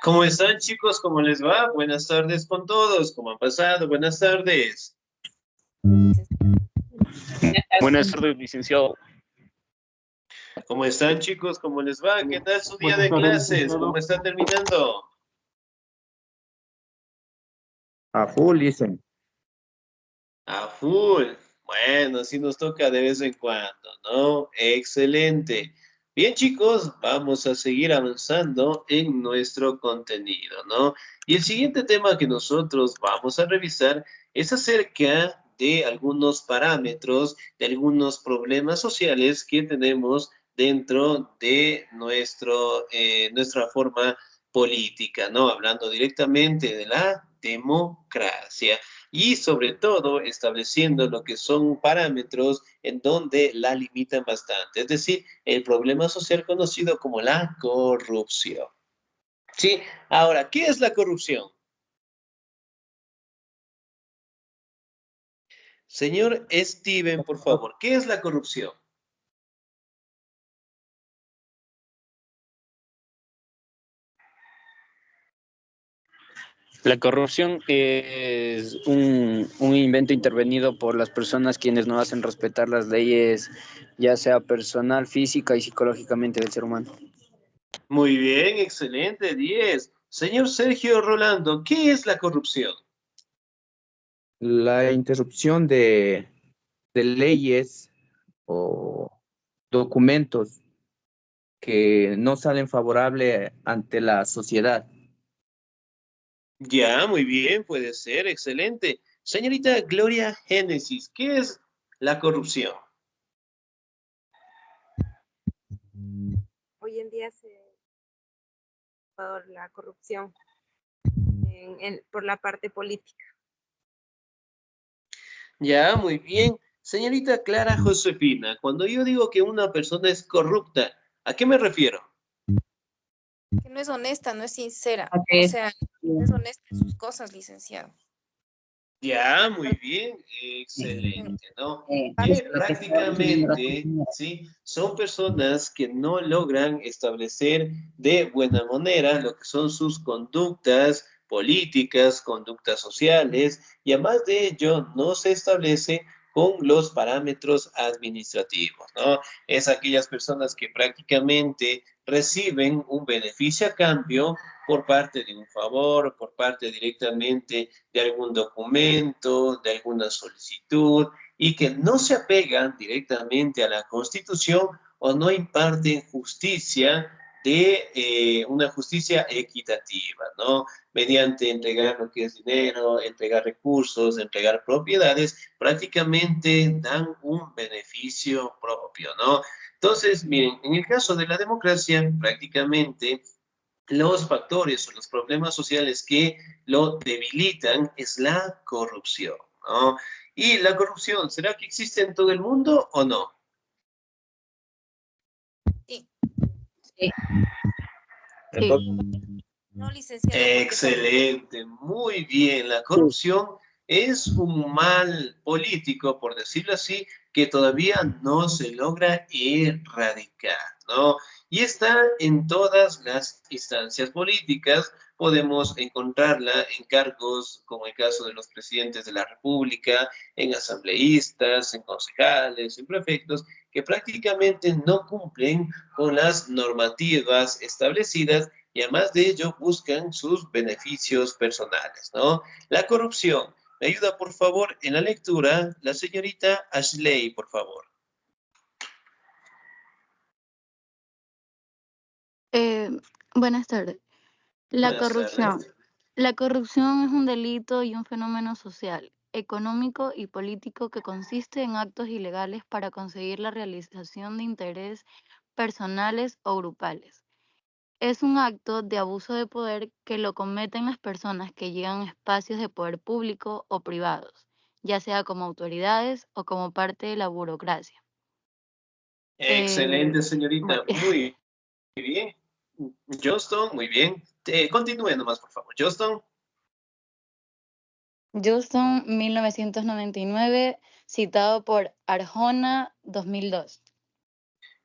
¿Cómo están, chicos? ¿Cómo les va? Buenas tardes con todos. ¿Cómo han pasado? Buenas tardes. Buenas tardes, licenciado. ¿Cómo están, chicos? ¿Cómo les va? ¿Qué tal su día Buenas de tardes, clases? licenciado. ¿Cómo está terminando? A full, dicen. A full. Bueno, así nos toca de vez en cuando, ¿no? Excelente. Bien, chicos, vamos a seguir avanzando en nuestro contenido, ¿no? Y el siguiente tema que nosotros vamos a revisar es acerca de algunos parámetros, de algunos problemas sociales que tenemos dentro de nuestra forma política, ¿no? Hablando directamente de la democracia y sobre todo estableciendo lo que son parámetros en donde la limitan bastante, es decir, el problema social conocido como la corrupción. Sí, ahora, ¿qué es la corrupción? Señor Steven, por favor, ¿qué es la corrupción? La corrupción es un invento intervenido por las personas quienes no hacen respetar las leyes, ya sea personal, física y psicológicamente del ser humano. Muy bien, excelente, 10. Señor Sergio Rolando, ¿qué es la corrupción? La interrupción de leyes o documentos que no salen favorables ante la sociedad. Ya, muy bien, puede ser, excelente. Señorita Gloria Génesis, ¿qué es la corrupción? Hoy en día por la corrupción por la parte política. Ya, muy bien. Señorita Clara Josefina, cuando yo digo que una persona es corrupta, ¿a qué me refiero? Que no es honesta, no es sincera. Okay. O sea, no es honesta en sus cosas, licenciado. Ya, muy bien, excelente, ¿no? Que Lo que estaba diciendo la prácticamente, compañera. sí, son personas que no logran establecer de buena manera lo que son sus conductas políticas, conductas sociales, y además de ello no se establece con los parámetros administrativos, ¿no? Es aquellas personas que prácticamente reciben un beneficio a cambio por parte de un favor, por parte directamente de algún documento, de alguna solicitud, y que no se apegan directamente a la Constitución o no imparten justicia de una justicia equitativa, ¿no? Mediante entregar lo que es dinero, entregar recursos, entregar propiedades, prácticamente dan un beneficio propio, ¿no? Entonces, miren, en el caso de la democracia, prácticamente los factores o los problemas sociales que lo debilitan es la corrupción, ¿no? Y la corrupción, ¿será que existe en todo el mundo o no? Sí. Sí. No, licenciado, porque Excelente, muy bien. La corrupción es un mal político, por decirlo así, que todavía no se logra erradicar, ¿no? Y está en todas las instancias políticas. Podemos encontrarla en cargos como el caso de los presidentes de la República, en asambleístas, en concejales, en prefectos, que prácticamente no cumplen con las normativas establecidas y además de ello buscan sus beneficios personales, ¿no? La corrupción. ¿Me ayuda, por favor, en la lectura la señorita Ashley, por favor? Buenas tardes. La Buenas corrupción. tardes. La corrupción es un delito y un fenómeno social, económico y político que consiste en actos ilegales para conseguir la realización de intereses personales o grupales. Es un acto de abuso de poder que lo cometen las personas que llegan a espacios de poder público o privados, ya sea como autoridades o como parte de la burocracia. Excelente, señorita. Bueno, Muy bien. Johnston, muy bien. Continúe nomás, por favor. Johnston. Houston, 1999, citado por Arjona, 2002.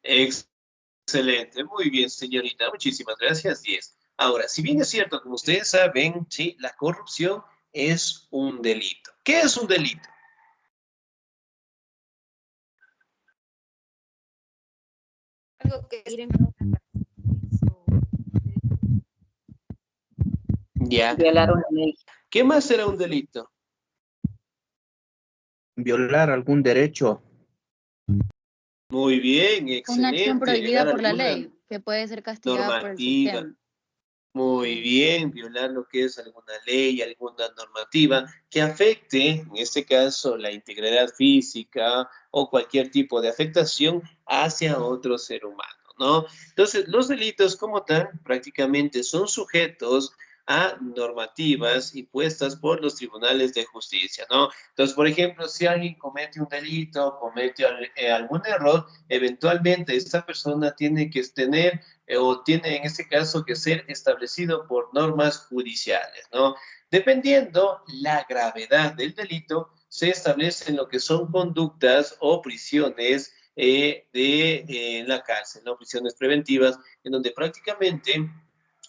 Excelente. Muy bien, señorita. Muchísimas gracias. 10. Ahora, si bien es cierto, como ustedes saben, sí, la corrupción es un delito. ¿Qué es un delito? Algo que ir en Ya. Violar una ley. ¿Qué más será un delito? Violar algún derecho. Muy bien, Una acción excelente. prohibida Violar por la alguna ley, que puede ser castigada por el normativa. sistema. Muy bien, violar lo que es alguna ley, alguna normativa que afecte, en este caso, la integridad física o cualquier tipo de afectación hacia otro ser humano, ¿no? Entonces, los delitos como tal prácticamente son sujetos a normativas impuestas por los tribunales de justicia, ¿no? Entonces, por ejemplo, si alguien comete un delito, comete algún error, eventualmente esta persona tiene que tener o tiene en este caso que ser establecido por normas judiciales, ¿no? Dependiendo la gravedad del delito, se establecen lo que son conductas o prisiones de la cárcel, ¿no? Prisiones preventivas, en donde prácticamente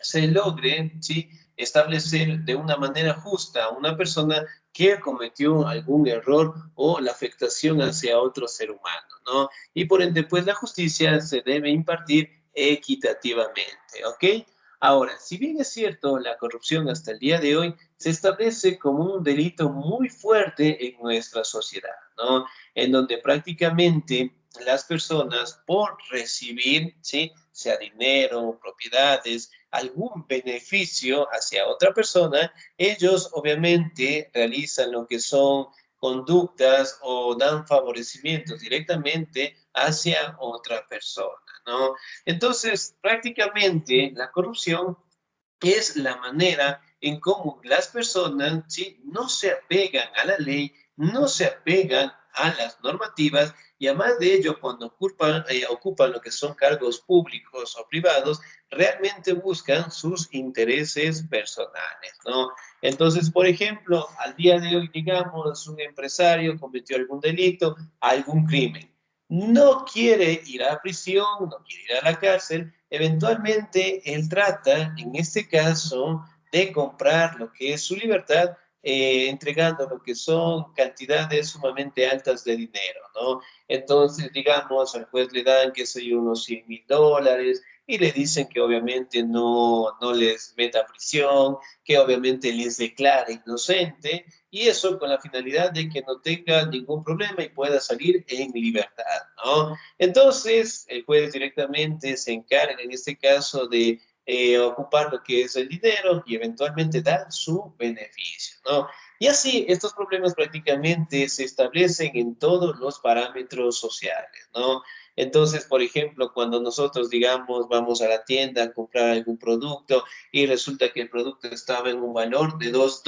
se logre, ¿sí? Establecer de una manera justa a una persona que cometió algún error o la afectación hacia otro ser humano, ¿no? Y por ende, pues la justicia se debe impartir equitativamente, ¿ok? Ahora, si bien es cierto, la corrupción hasta el día de hoy se establece como un delito muy fuerte en nuestra sociedad, ¿no? En donde prácticamente las personas por recibir, ¿sí? Sea dinero, propiedades, algún beneficio hacia otra persona, ellos obviamente realizan lo que son conductas o dan favorecimientos directamente hacia otra persona, ¿no? Entonces, prácticamente la corrupción es la manera en cómo las personas, ¿sí? No se apegan a la ley, no se apegan a las normativas y además de ello, cuando ocupan lo que son cargos públicos o privados, realmente buscan sus intereses personales, ¿no? Entonces, por ejemplo, al día de hoy, digamos, un empresario cometió algún delito, algún crimen. No quiere ir a prisión, no quiere ir a la cárcel, eventualmente él trata, en este caso, de comprar lo que es su libertad, entregando lo que son cantidades sumamente altas de dinero, ¿no? Entonces, digamos, al juez le dan, qué sé yo, unos $100,000 y le dicen que obviamente no les meta prisión, que obviamente les declara inocente, y eso con la finalidad de que no tenga ningún problema y pueda salir en libertad, ¿no? Entonces, el juez directamente se encarga en este caso de ocupar lo que es el dinero y eventualmente dar su beneficio, ¿no? Y así, estos problemas prácticamente se establecen en todos los parámetros sociales, ¿no? Entonces, por ejemplo, cuando nosotros, digamos, vamos a la tienda a comprar algún producto y resulta que el producto estaba en un valor de $2,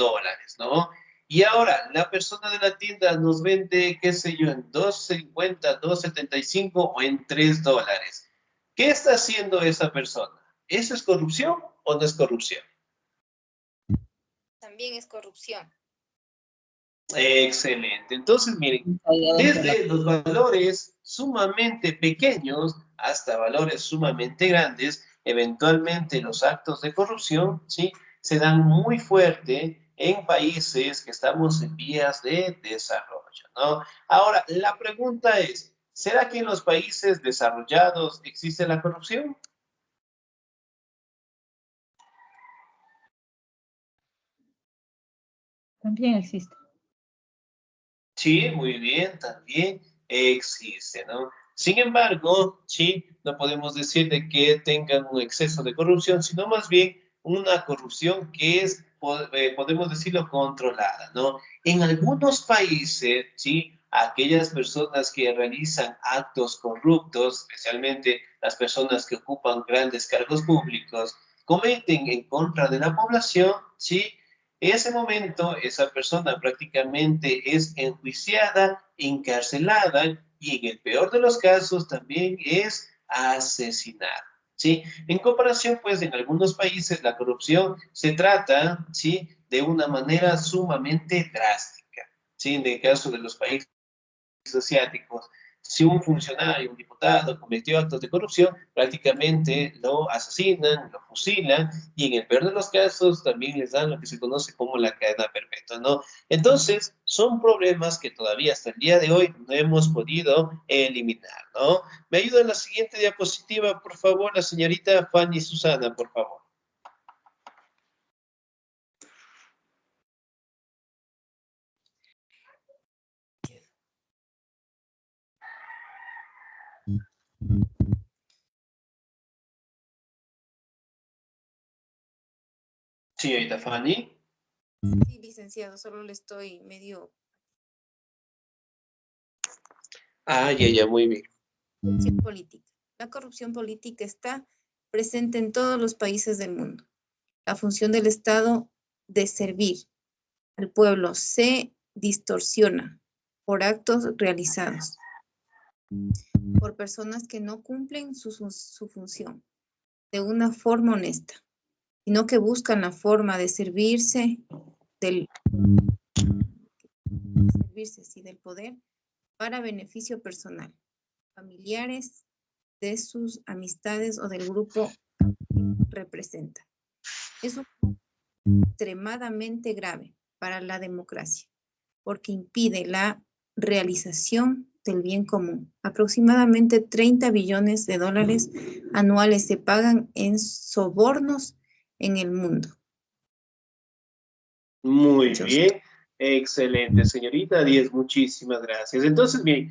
¿no? Y ahora, la persona de la tienda nos vende, qué sé yo, en 2.50, 2.75 o en $3. ¿Qué está haciendo esa persona? ¿Eso es corrupción o no es corrupción? también es corrupción. Excelente. Entonces, miren, desde los valores sumamente pequeños hasta valores sumamente grandes, eventualmente los actos de corrupción, ¿sí? Se dan muy fuerte en países que estamos en vías de desarrollo, ¿no? Ahora, la pregunta es, ¿será que en los países desarrollados existe la corrupción? También existe. Sí, muy bien, también existe, ¿no? Sin embargo, sí, no podemos decir de que tengan un exceso de corrupción, sino más bien una corrupción que es, podemos decirlo, controlada, ¿no? En algunos países, sí, aquellas personas que realizan actos corruptos, especialmente las personas que ocupan grandes cargos públicos, cometen en contra de la población, sí, en ese momento, esa persona prácticamente es enjuiciada, encarcelada y en el peor de los casos también es asesinada. ¿Sí? En comparación, pues, en algunos países la corrupción se trata, ¿sí? De una manera sumamente drástica, ¿sí? En el caso de los países asiáticos, si un funcionario, un diputado cometió actos de corrupción, prácticamente lo asesinan, lo fusilan y en el peor de los casos también les dan lo que se conoce como la cadena perpetua, ¿no? Entonces, son problemas que todavía hasta el día de hoy no hemos podido eliminar, ¿no? ¿Me ayuda en la siguiente diapositiva, por favor, la señorita Fanny Susana, por favor? Señorita Fanny. Sí, licenciado, solo le estoy medio... Ah, ya, muy bien. Corrupción política. La corrupción política está presente en todos los países del mundo. La función del Estado de servir al pueblo se distorsiona por actos realizados por personas que no cumplen su función de una forma honesta, sino que buscan la forma de servirse del poder para beneficio personal, familiares, de sus amistades o del grupo que representa. Es un extremadamente grave para la democracia porque impide la realización del bien común. Aproximadamente 30 billones de dólares anuales se pagan en sobornos en el mundo. Muy bien, excelente, señorita Díez, muchísimas gracias. Entonces, bien,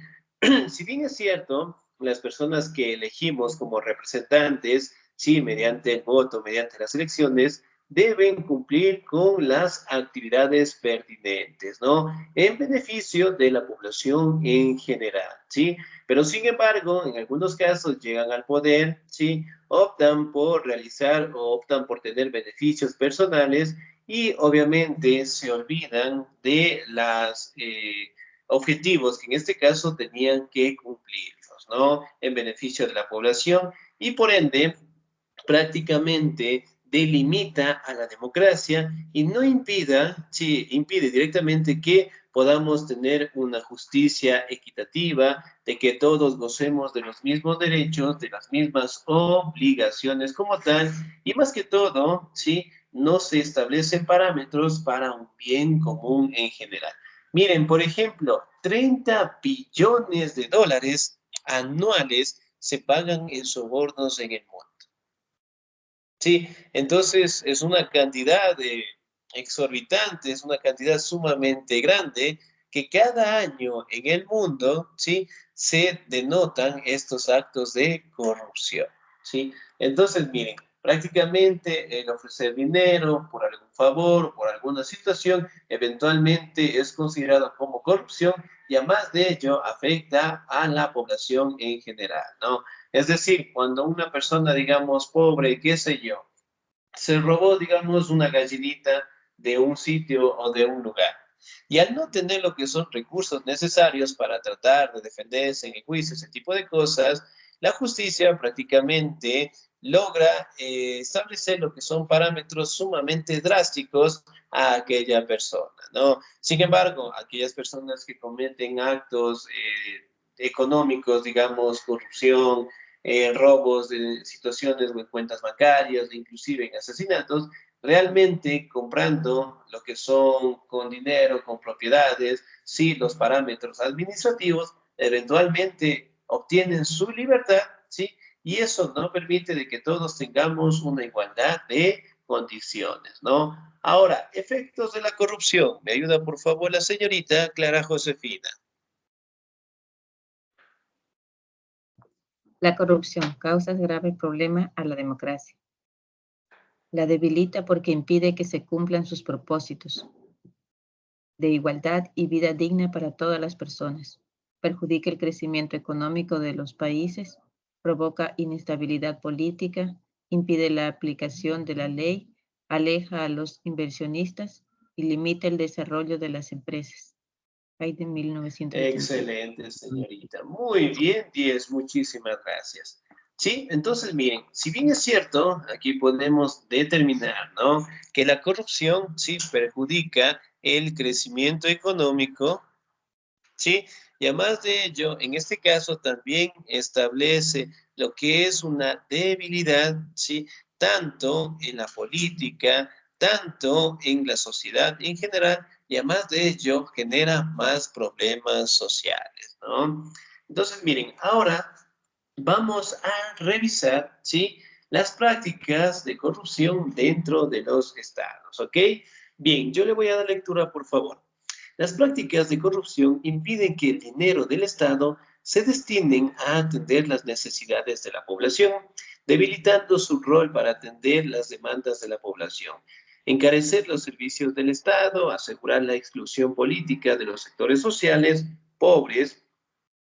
si bien es cierto, las personas que elegimos como representantes, sí, mediante el voto, mediante las elecciones, deben cumplir con las actividades pertinentes, ¿no? En beneficio de la población en general, ¿sí? Pero sin embargo, en algunos casos llegan al poder, ¿sí? Optan por realizar o optan por tener beneficios personales y obviamente se olvidan de los objetivos que en este caso tenían que cumplirlos, ¿no? En beneficio de la población y por ende prácticamente delimita a la democracia y no impida, sí, impide directamente que podamos tener una justicia equitativa, de que todos gocemos de los mismos derechos, de las mismas obligaciones como tal, y más que todo, sí, no se establecen parámetros para un bien común en general. Miren, por ejemplo, 30 billones de dólares anuales se pagan en sobornos en el mundo. Sí, entonces es una cantidad exorbitante, es una cantidad sumamente grande que cada año en el mundo, ¿sí? Se denotan estos actos de corrupción, ¿sí? Entonces, miren, prácticamente el ofrecer dinero por algún favor, por alguna situación, eventualmente es considerado como corrupción y además de ello afecta a la población en general, ¿no? Es decir, cuando una persona, digamos, pobre, qué sé yo, se robó, digamos, una gallinita de un sitio o de un lugar. Y al no tener lo que son recursos necesarios para tratar de defenderse en el juicio, ese tipo de cosas, la justicia prácticamente logra establecer lo que son parámetros sumamente drásticos a aquella persona, ¿no? Sin embargo, aquellas personas que cometen actos económicos, digamos, corrupción, robos de situaciones o en cuentas bancarias, inclusive en asesinatos, realmente comprando lo que son con dinero, con propiedades, sí, los parámetros administrativos, eventualmente obtienen su libertad, ¿sí? Y eso no permite de que todos tengamos una igualdad de condiciones, ¿no? Ahora, efectos de la corrupción. ¿Me ayuda, por favor, la señorita Clara Josefina? La corrupción causa grave problema a la democracia. La debilita porque impide que se cumplan sus propósitos de igualdad y vida digna para todas las personas. Perjudica el crecimiento económico de los países, provoca inestabilidad política, impide la aplicación de la ley, aleja a los inversionistas y limita el desarrollo de las empresas. Hay de 1980. Excelente, señorita. Muy bien, 10. Muchísimas gracias. Sí, entonces miren, si bien es cierto, aquí podemos determinar, ¿no? Que la corrupción sí perjudica el crecimiento económico, ¿sí? Y además de ello, en este caso también establece lo que es una debilidad, ¿sí? Tanto en la política, tanto en la sociedad en general, y además de ello genera más problemas sociales, ¿no? Entonces, miren, ahora vamos a revisar, ¿sí? Las prácticas de corrupción dentro de los estados, ¿ok? Bien, yo le voy a dar lectura, por favor. Las prácticas de corrupción impiden que el dinero del Estado se destinen a atender las necesidades de la población, debilitando su rol para atender las demandas de la población, encarecer los servicios del Estado, asegurar la exclusión política de los sectores sociales pobres,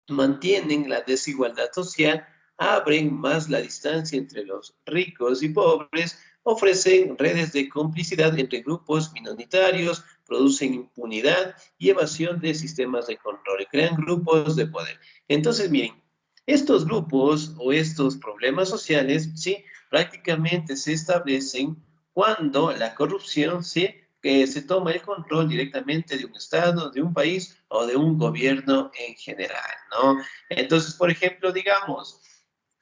mantienen la desigualdad social, abren más la distancia entre los ricos y pobres, ofrecen redes de complicidad entre grupos minoritarios, producen impunidad y evasión de sistemas de control, crean grupos de poder. Entonces, miren, estos grupos o estos problemas sociales, sí, prácticamente se establecen cuando la corrupción, sí, que se toma el control directamente de un Estado, de un país o de un gobierno en general, ¿no? Entonces, por ejemplo, digamos,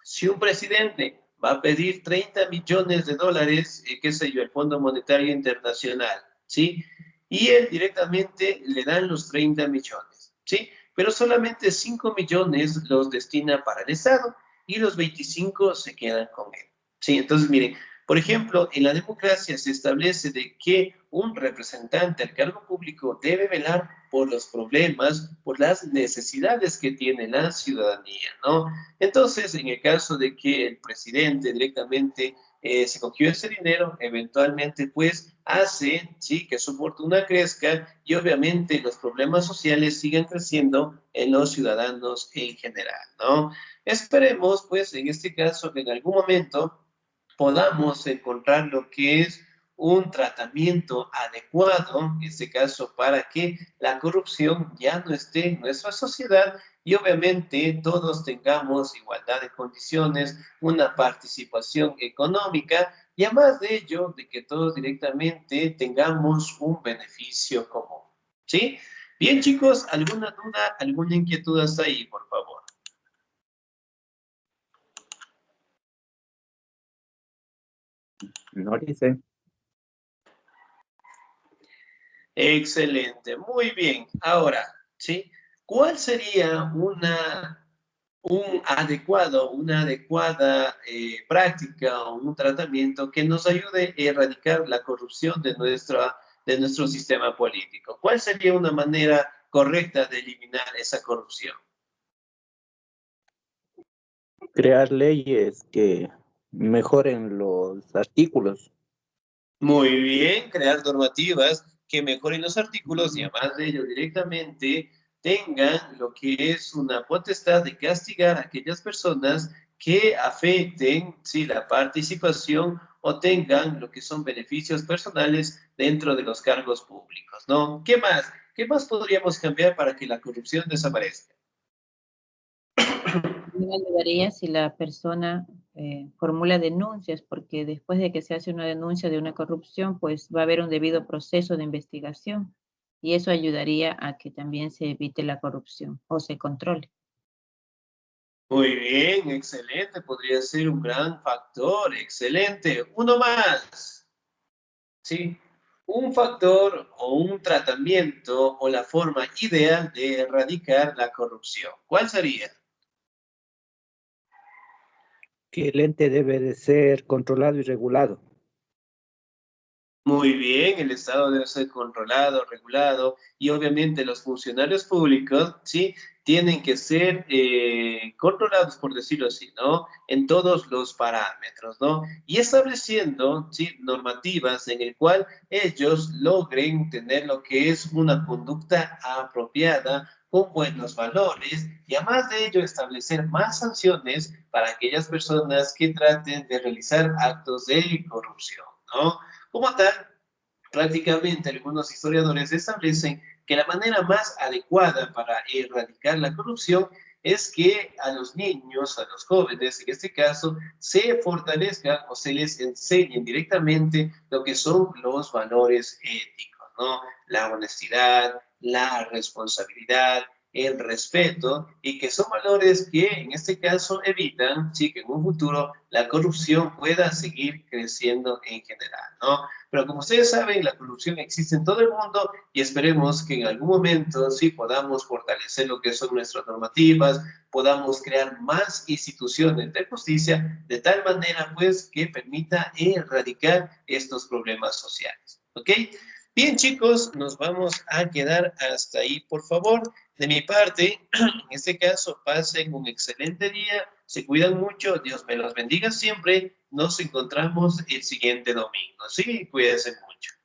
si un presidente va a pedir 30 millones de dólares, qué sé yo, el Fondo Monetario Internacional, ¿sí? Y él directamente le dan los 30 millones, ¿sí? Pero solamente 5 millones los destina para el Estado y los 25 se quedan con él, ¿sí? Entonces, miren, por ejemplo, en la democracia se establece de que un representante al cargo público debe velar por los problemas, por las necesidades que tiene la ciudadanía, ¿no? Entonces, en el caso de que el presidente directamente se cogió ese dinero, eventualmente pues hace, sí, que su fortuna crezca y obviamente los problemas sociales sigan creciendo en los ciudadanos en general, ¿no? Esperemos pues en este caso que en algún momento podamos encontrar lo que es un tratamiento adecuado, en este caso, para que la corrupción ya no esté en nuestra sociedad y obviamente todos tengamos igualdad de condiciones, una participación económica y además de ello, de que todos directamente tengamos un beneficio común. ¿Sí? Bien, chicos, ¿alguna duda, alguna inquietud hasta ahí, por favor? No dice. Excelente, muy bien. Ahora, ¿sí? ¿Cuál sería una adecuada práctica o un tratamiento que nos ayude a erradicar la corrupción de nuestro sistema político? ¿Cuál sería una manera correcta de eliminar esa corrupción? Crear leyes que mejoren los artículos. Muy bien, crear normativas que mejoren los artículos y además de ello directamente tengan lo que es una potestad de castigar a aquellas personas que afecten, sí, la participación o tengan lo que son beneficios personales dentro de los cargos públicos, ¿no? ¿Qué más? ¿Qué más podríamos cambiar para que la corrupción desaparezca? Me ayudaría si la persona formula denuncias, porque después de que se hace una denuncia de una corrupción, pues va a haber un debido proceso de investigación y eso ayudaría a que también se evite la corrupción o se controle. Muy bien, excelente, podría ser un gran factor, excelente. Uno más. Sí, un factor o un tratamiento o la forma ideal de erradicar la corrupción. ¿Cuál sería? Que el ente debe de ser controlado y regulado. Muy bien, el Estado debe ser controlado, regulado y obviamente los funcionarios públicos, ¿sí? Tienen que ser controlados, por decirlo así, ¿no? En todos los parámetros, ¿no? Y estableciendo, ¿sí? Normativas en el cual ellos logren tener lo que es una conducta apropiada con buenos valores y además de ello establecer más sanciones para aquellas personas que traten de realizar actos de corrupción, ¿no? Como tal, prácticamente algunos historiadores establecen que la manera más adecuada para erradicar la corrupción es que a los niños, a los jóvenes, en este caso, se fortalezcan o se les enseñen directamente lo que son los valores éticos, ¿no? La honestidad, la responsabilidad, el respeto, y que son valores que en este caso evitan, sí, que en un futuro la corrupción pueda seguir creciendo en general, ¿no? Pero como ustedes saben, la corrupción existe en todo el mundo y esperemos que en algún momento sí podamos fortalecer lo que son nuestras normativas, podamos crear más instituciones de justicia de tal manera pues que permita erradicar estos problemas sociales, ¿ok? Bien, chicos, nos vamos a quedar hasta ahí, por favor. De mi parte, en este caso, pasen un excelente día, se cuidan mucho, Dios me los bendiga siempre. Nos encontramos el siguiente domingo, ¿sí? Cuídense mucho.